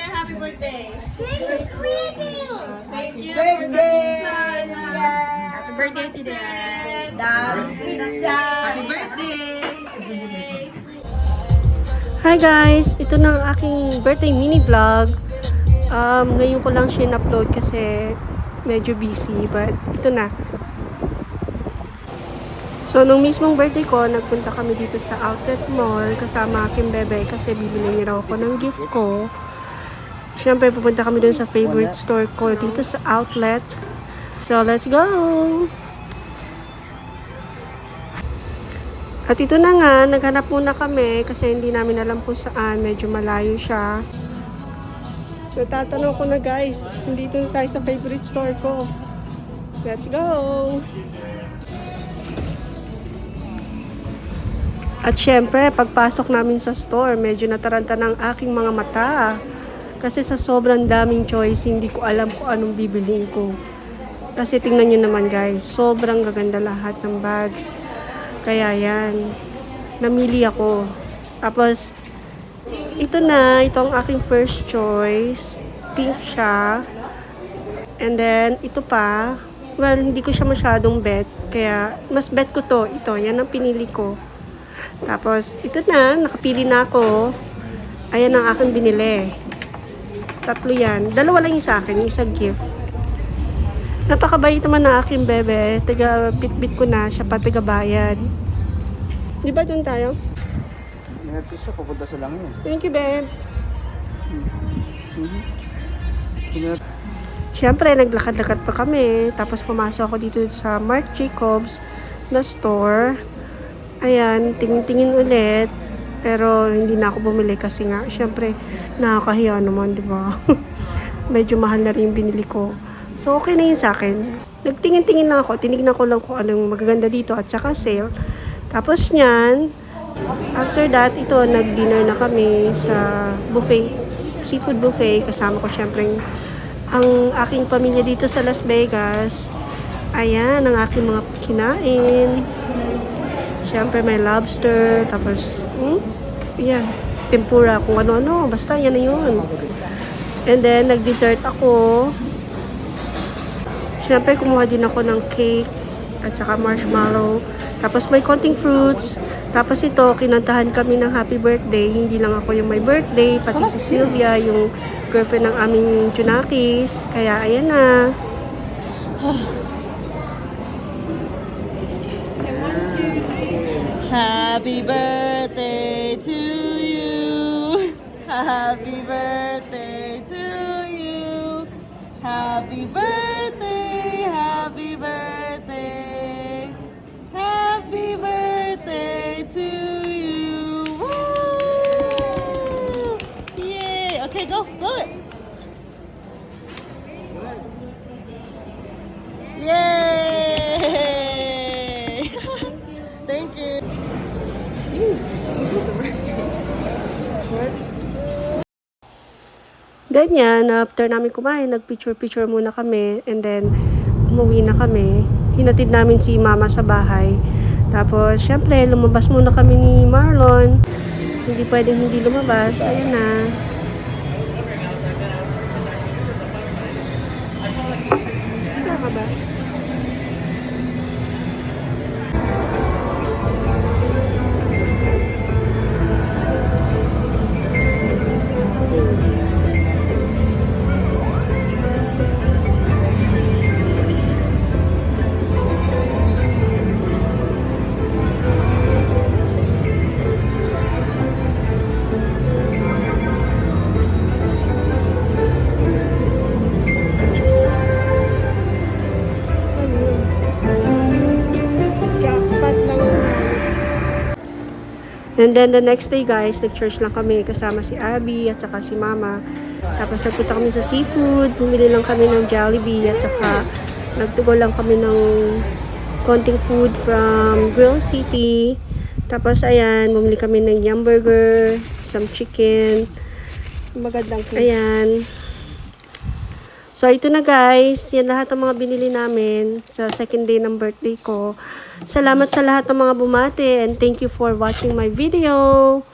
happy birthday. She's sleeping. Thank you. Birthday! Happy birthday to Dad. Daddy pizza! Happy birthday. Hi guys! Ito na ang aking birthday mini vlog. Ngayon ko lang siya in-upload kasi medyo busy, but ito na. So, nung mismong birthday ko, nagpunta kami dito sa outlet mall kasama aking bebe kasi bibili niya raw ako ng gift ko. Siyempre, pupunta kami dun sa favorite store ko dito sa outlet. So, let's go! At ito na nga, naghanap muna kami kasi hindi namin alam kung saan. Medyo malayo siya. Natatanong ko na guys, hindi na tayo sa favorite store ko. Let's go! At syempre, pagpasok namin sa store, medyo nataranta ng aking mga mata. Kasi sa sobrang daming choice, hindi ko alam kung anong bibiliin ko. Kasi tingnan nyo naman guys, sobrang gaganda lahat ng bags. Kaya yan, namili ako. Tapos, ito ang aking first choice. Pink siya. And then, ito pa. Well, hindi ko siya masyadong bet. Kaya, mas bet ko to. Ito, yan ang pinili ko. Tapos, ito na. Nakapili na ako. Ayan ang aking binili. 3 yan. 2 lang yung sa akin. Yung isa gift. Napakabait naman na aking bebe. Taga bit-bit ko na. Siya pa taga bayad. Di ba doon tayo? Meron siya, pupunta sa langit. Thank you, babe. Siyempre, naglakad-lakad pa kami. Tapos pumasok ako dito sa Marc Jacobs na store. Ayan, tingin-tingin ulit. Pero hindi na ako bumili kasi nga, siyempre, nakakahiya naman, di ba? Medyo mahal na rin yung binili ko. So, okay na yun sa akin. Nagtingin-tingin lang ako. Tinignan ko lang kung anong magaganda dito at saka sale. Tapos niyan, after that, ito, nag-dinner na kami sa buffet, seafood buffet. Kasama ko siyempre ang aking pamilya dito sa Las Vegas. Ayan, ang aking mga kinain. Siyempre may lobster, tapos, yan, tempura, kung ano-ano, basta yan na yun. And then, nag-dessert ako. Siyempre, kumuha din ako ng cake at saka marshmallow. Tapos may konting fruits. Tapos ito, kinantahan kami ng happy birthday. Hindi lang ako yung may birthday, pati si Sylvia, yung girlfriend ng aming Junakis. Kaya ayan na. Happy birthday to you. Happy birthday to you. Happy birthday. Happy birthday. Happy birthday to you. Woo! Yay. Okay, go. Blow it. Yay. Thank you. Then yan, after namin kumain, nag-picture-picture muna kami. And then, umuwi na kami. Hinatid namin si mama sa bahay. Tapos, syempre, lumabas muna kami ni Marlon. Hindi pwedeng hindi lumabas. Ayan na. Wala ka ba? And then the next day guys, nag-church lang kami kasama si Abby at saka si Mama. Tapos nagpunta kami sa seafood, bumili lang kami ng Jollibee at saka nagtugo lang kami ng konting food from Grill City. Tapos ayan, bumili kami ng yum burger, some chicken. Magandang food. Ayan. So, ito na guys. Yan lahat ng mga binili namin sa second day ng birthday ko. Salamat sa lahat ng mga bumati and thank you for watching my video.